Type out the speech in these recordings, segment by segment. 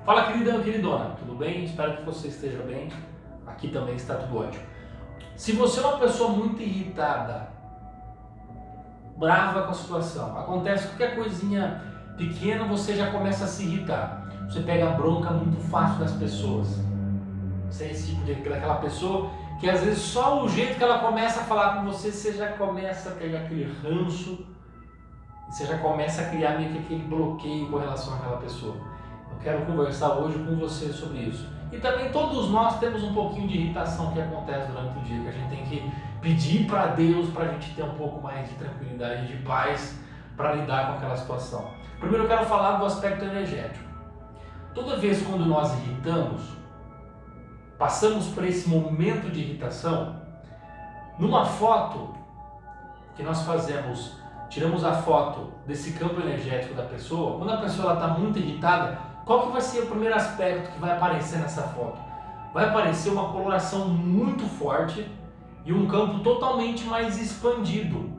Fala, queridão, queridona, tudo bem? Espero que você esteja bem. Aqui também está tudo ótimo. Se você é uma pessoa muito irritada, brava com a situação, acontece qualquer coisinha pequena, você já começa a se irritar. Você pega a bronca muito fácil das pessoas. Você é esse tipo daquela pessoa que às vezes só o jeito que ela começa a falar com você, você já começa a pegar aquele ranço, e você já começa a criar meio que aquele bloqueio com relação àquela pessoa. Eu quero conversar hoje com você sobre isso. E também todos nós temos um pouquinho de irritação que acontece durante o dia, que a gente tem que pedir para Deus para a gente ter um pouco mais de tranquilidade, de paz para lidar com aquela situação. Primeiro eu quero falar do aspecto energético. Toda vez quando nós irritamos, passamos por esse momento de irritação, numa foto que nós fazemos, tiramos a foto desse campo energético da pessoa, quando a pessoa está muito irritada, qual que vai ser o primeiro aspecto que vai aparecer nessa foto? Vai aparecer uma coloração muito forte e um campo totalmente mais expandido.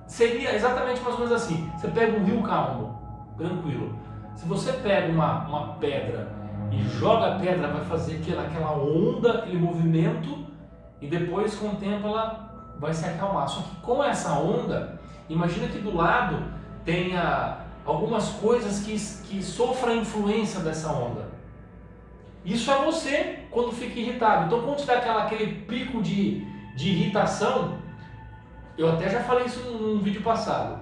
Seria exatamente mais ou menos assim, você pega um rio calmo, tranquilo. Se você pega uma pedra e joga a pedra, vai fazer aquela onda, aquele movimento, e depois com o tempo ela vai se acalmar. Só que com essa onda, imagina que do lado tenha algumas coisas que sofram a influência dessa onda. Isso é você quando fica irritado. Então quando te dá aquele pico de irritação, eu até já falei isso num vídeo passado,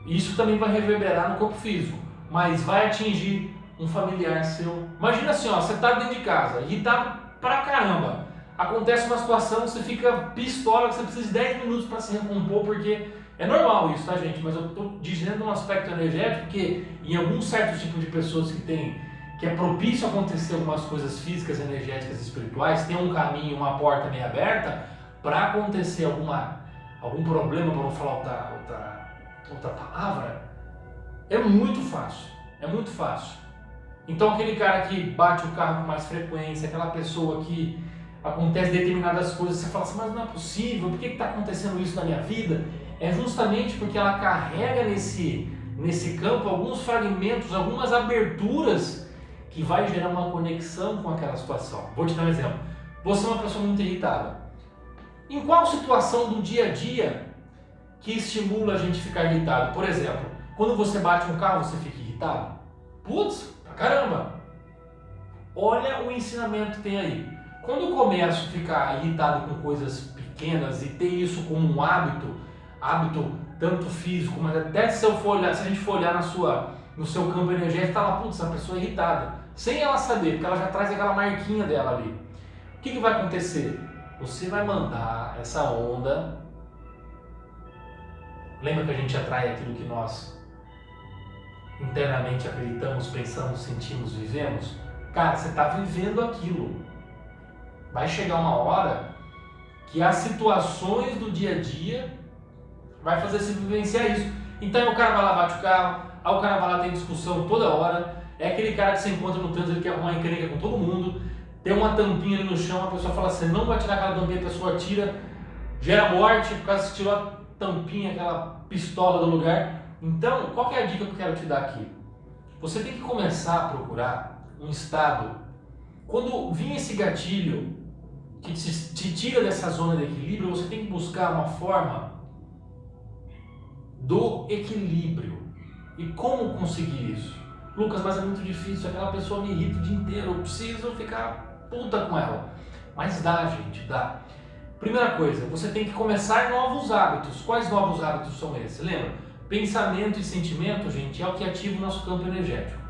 isso também vai reverberar no corpo físico, mas vai atingir um familiar seu. Imagina assim, ó, você está dentro de casa, irritado pra caramba, acontece uma situação, você fica pistola, que você precisa de 10 minutos para se recompor, porque é normal isso, tá, gente? Mas eu estou dizendo um aspecto energético que em algum certo tipo de pessoas que é propício a acontecer algumas coisas físicas, energéticas, espirituais, tem um caminho, uma porta meio aberta para acontecer algum problema, para não falar outra palavra, é muito fácil, é muito fácil. Então aquele cara que bate o carro com mais frequência, aquela pessoa que acontece determinadas coisas, você fala assim, mas não é possível, por que está acontecendo isso na minha vida? É justamente porque ela carrega nesse campo alguns fragmentos, algumas aberturas que vai gerar uma conexão com aquela situação. Vou te dar um exemplo. Você é uma pessoa muito irritada. Em qual situação do dia a dia que estimula a gente ficar irritado? Por exemplo, quando você bate um carro, você fica irritado? Putz, pra caramba! Olha o ensinamento que tem aí. Quando eu começo a ficar irritado com coisas pequenas e ter isso como um hábito tanto físico, mas até se a gente for olhar no seu campo energético, tá lá, putz, essa pessoa é irritada. Sem ela saber, porque ela já traz aquela marquinha dela ali. O que vai acontecer? Você vai mandar essa onda. Lembra que a gente atrai aquilo que nós internamente acreditamos, pensamos, sentimos, vivemos? Cara, você está vivendo aquilo. Vai chegar uma hora que as situações do dia a dia vai fazer você vivenciar isso. Então o cara vai lá, bate o carro, aí o cara vai lá, tem discussão toda hora, é aquele cara que você encontra no trânsito, ele quer arrumar encrenca com todo mundo, tem uma tampinha ali no chão, a pessoa fala assim, não vai tirar aquela tampinha, a pessoa tira, gera morte por causa que tirou a tampinha, aquela pistola do lugar. Então, qual que é a dica que eu quero te dar aqui? Você tem que começar a procurar um estado, quando vir esse gatilho que te tira dessa zona de equilíbrio, você tem que buscar uma forma do equilíbrio. E como conseguir isso? Lucas, mas é muito difícil, aquela pessoa me irrita o dia inteiro, eu preciso ficar puta com ela. Mas dá, gente, dá. Primeira coisa, você tem que começar novos hábitos. Quais novos hábitos são esses? Lembra? Pensamento e sentimento, gente, é o que ativa o nosso campo energético.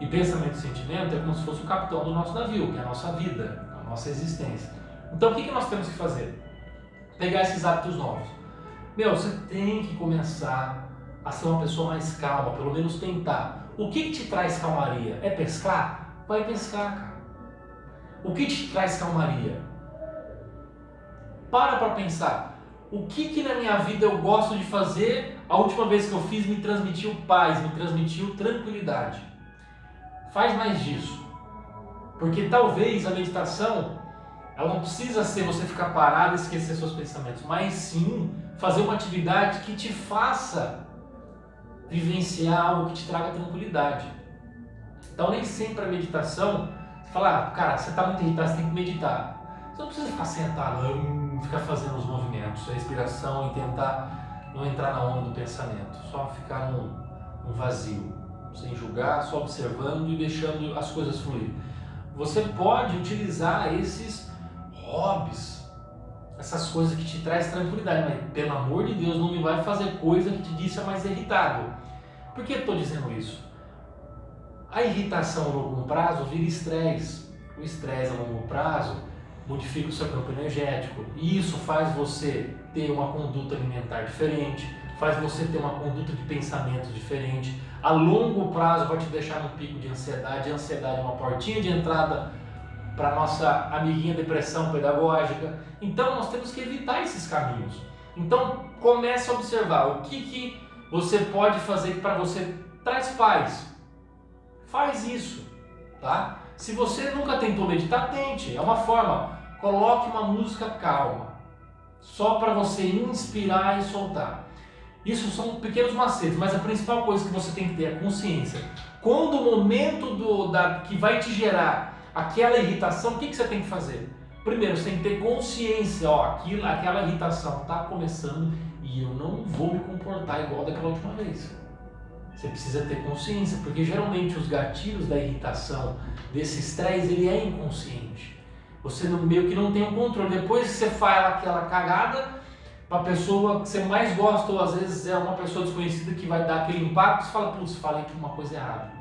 E pensamento e sentimento é como se fosse o capitão do nosso navio, que é a nossa vida, a nossa existência. Então o que nós temos que fazer? Pegar esses hábitos novos. Você tem que começar a ser uma pessoa mais calma, pelo menos tentar. O que te traz calmaria? É pescar? Vai pescar, cara. O que te traz calmaria? Para pensar. O que na minha vida eu gosto de fazer, a última vez que eu fiz me transmitiu paz, me transmitiu tranquilidade. Faz mais disso. Porque talvez a meditação, ela não precisa ser você ficar parado e esquecer seus pensamentos, mas sim fazer uma atividade que te faça vivenciar algo que te traga tranquilidade. Então nem sempre a meditação, você fala, cara, você está muito irritado, você tem que meditar. Você não precisa ficar sentado, ficar fazendo os movimentos, a respiração e tentar não entrar na onda do pensamento, só ficar num vazio, sem julgar, só observando e deixando as coisas fluir. Você pode utilizar esses hobbies, essas coisas que te traz tranquilidade, mas pelo amor de Deus, não me vai fazer coisa que te deixa mais irritado. Por que eu estou dizendo isso? A irritação a longo prazo vira estresse. O estresse a longo prazo modifica o seu campo energético e isso faz você ter uma conduta alimentar diferente, faz você ter uma conduta de pensamento diferente. A longo prazo vai te deixar num pico de ansiedade. A ansiedade é uma portinha de entrada para a nossa amiguinha depressão pedagógica. Então nós temos que evitar esses caminhos. Então comece a observar o que você pode fazer para você traz paz. Faz isso, tá? Se você nunca tentou meditar, tente. É uma forma. Coloque uma música calma, só para você inspirar e soltar. Isso são pequenos macetes, mas a principal coisa que você tem que ter é consciência. Quando o momento que vai te gerar aquela irritação, o que você tem que fazer? Primeiro, você tem que ter consciência, aquela irritação está começando e eu não vou me comportar igual daquela última vez. Você precisa ter consciência, porque geralmente os gatilhos da irritação, desse estresse, ele é inconsciente. Você meio que não tem o controle. Depois que você faz aquela cagada, para a pessoa que você mais gosta, ou às vezes é uma pessoa desconhecida que vai dar aquele impacto, você fala, putz, falei uma coisa errada.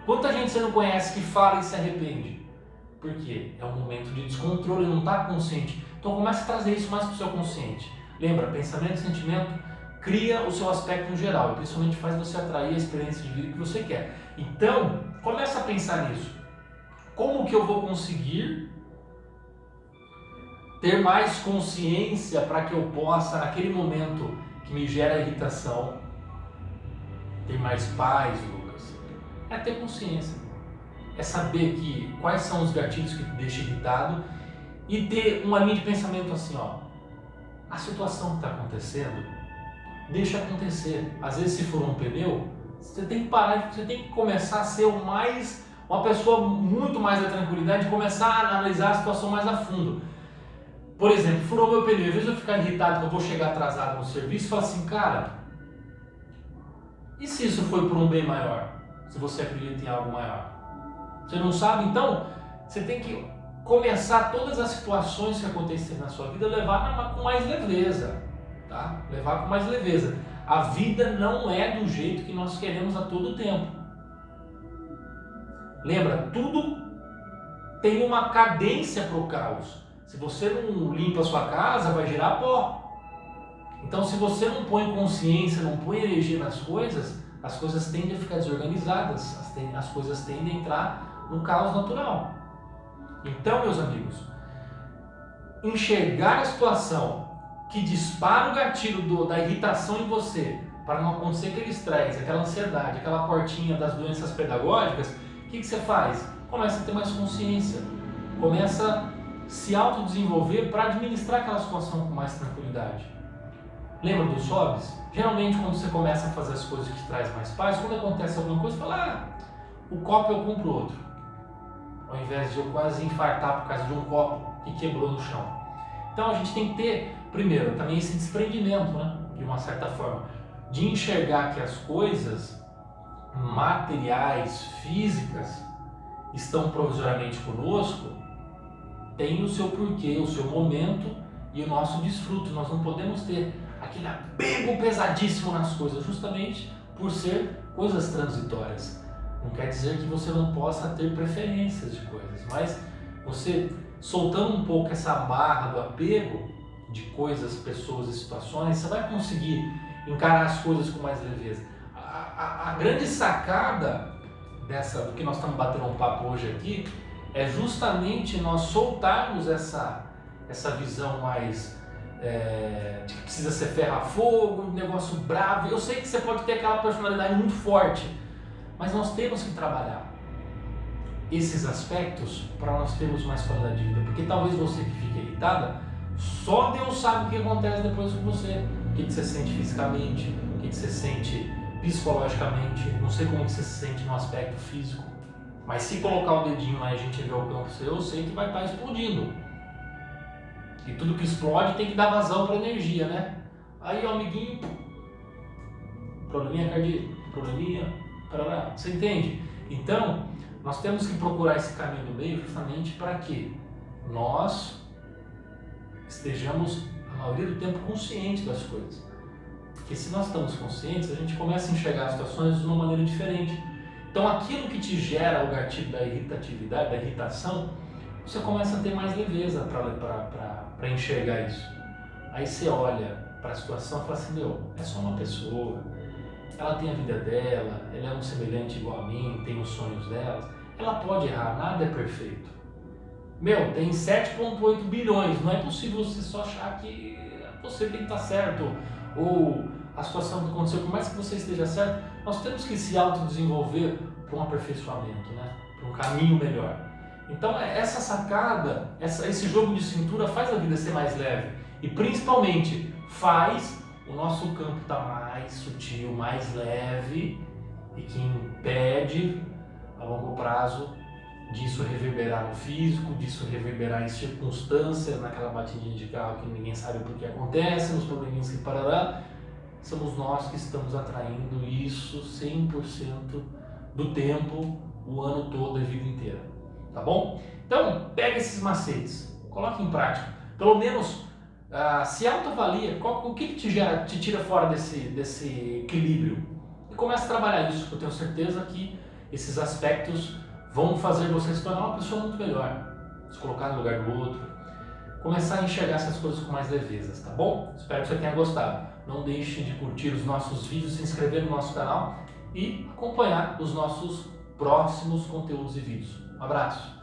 Quanta gente você não conhece que fala e se arrepende? Por quê? É um momento de descontrole, não está consciente. Então comece a trazer isso mais para o seu consciente. Lembra, pensamento e sentimento cria o seu aspecto no geral e principalmente faz você atrair a experiência de vida que você quer. Então, comece a pensar nisso. Como que eu vou conseguir ter mais consciência para que eu possa, naquele momento que me gera irritação, ter mais paz, Lucas? É ter consciência. É saber quais são os gatilhos que te deixam irritado e ter uma linha de pensamento assim, a situação que está acontecendo, deixa acontecer. Às vezes, se for um pneu, você tem que parar, você tem que começar a ser uma pessoa muito mais da tranquilidade e começar a analisar a situação mais a fundo. Por exemplo, furou meu pneu, às vezes eu ficar irritado que eu vou chegar atrasado no serviço e falo assim, cara, e se isso foi por um bem maior? Se você acredita em algo maior? Você não sabe? Então, você tem que começar todas as situações que acontecerem na sua vida, levar com mais leveza, tá? Levar com mais leveza. A vida não é do jeito que nós queremos a todo tempo. Lembra, tudo tem uma cadência para o caos. Se você não limpa a sua casa, vai gerar pó. Então, se você não põe consciência, não põe energia nas coisas, as coisas tendem a ficar desorganizadas, as coisas tendem a entrar no caos natural. Então, meus amigos, enxergar a situação que dispara o gatilho da irritação em você, para não acontecer aquele estresse, aquela ansiedade, aquela portinha das doenças pedagógicas, o que você faz? Começa a ter mais consciência, começa a se autodesenvolver para administrar aquela situação com mais tranquilidade. Lembra dos hobbies? Geralmente, quando você começa a fazer as coisas que te traz mais paz, quando acontece alguma coisa, você fala, o copo eu compro outro. Ao invés de eu quase infartar por causa de um copo que quebrou no chão. Então a gente tem que ter, primeiro, também esse desprendimento, né? De uma certa forma, de enxergar que as coisas materiais, físicas, estão provisoriamente conosco, tem o seu porquê, o seu momento e o nosso desfrute. Nós não podemos ter aquele apego pesadíssimo nas coisas, justamente por ser coisas transitórias. Não quer dizer que você não possa ter preferências de coisas, mas você soltando um pouco essa barra do apego de coisas, pessoas e situações, você vai conseguir encarar as coisas com mais leveza. A grande sacada do que nós estamos batendo um papo hoje aqui é justamente nós soltarmos essa visão mais de que precisa ser ferro a fogo, um negócio bravo. Eu sei que você pode ter aquela personalidade muito forte, mas nós temos que trabalhar esses aspectos para nós termos mais qualidade de vida, porque talvez você que fique irritada, só Deus sabe o que acontece depois com você, o que você sente fisicamente, o que você sente psicologicamente, não sei como você se sente no aspecto físico, Mas se colocar o dedinho lá e a gente ver o campo seu, eu sei que vai estar explodindo. E tudo que explode tem que dar vazão para energia, né? Aí o amiguinho, probleminha cardíaco, probleminha, parará, você entende? Então, nós temos que procurar esse caminho do meio justamente para que nós estejamos a maioria do tempo conscientes das coisas. Porque se nós estamos conscientes, a gente começa a enxergar as situações de uma maneira diferente. Então aquilo que te gera o gatilho da irritatividade, da irritação, você começa a ter mais leveza para enxergar isso. Aí você olha para a situação e fala assim, meu, é só uma pessoa, ela tem a vida dela, ela é um semelhante igual a mim, tem os sonhos dela, ela pode errar, nada é perfeito. Meu, tem 7,8 bilhões, não é possível você só achar que você tem que estar certo, ou a situação que aconteceu, por mais que você esteja certo, nós temos que se autodesenvolver para um aperfeiçoamento, né? Para um caminho melhor. Então essa sacada, esse jogo de cintura faz a vida ser mais leve e principalmente faz o nosso campo estar mais sutil, mais leve e que impede a longo prazo disso reverberar no físico, disso reverberar em circunstâncias, naquela batidinha de carro que ninguém sabe por que acontece, nos probleminhas que parará. Somos nós que estamos atraindo isso 100% do tempo, o ano todo, a vida inteira. Tá bom? Então, pega esses macetes, coloque em prática. Pelo menos se autoavalia, o que te tira fora desse equilíbrio. E comece a trabalhar isso, porque eu tenho certeza que esses aspectos vão fazer você se tornar uma pessoa muito melhor. Se colocar no lugar do outro, começar a enxergar essas coisas com mais levezas, tá bom? Espero que você tenha gostado. Não deixe de curtir os nossos vídeos, se inscrever no nosso canal e acompanhar os nossos próximos conteúdos e vídeos. Um abraço!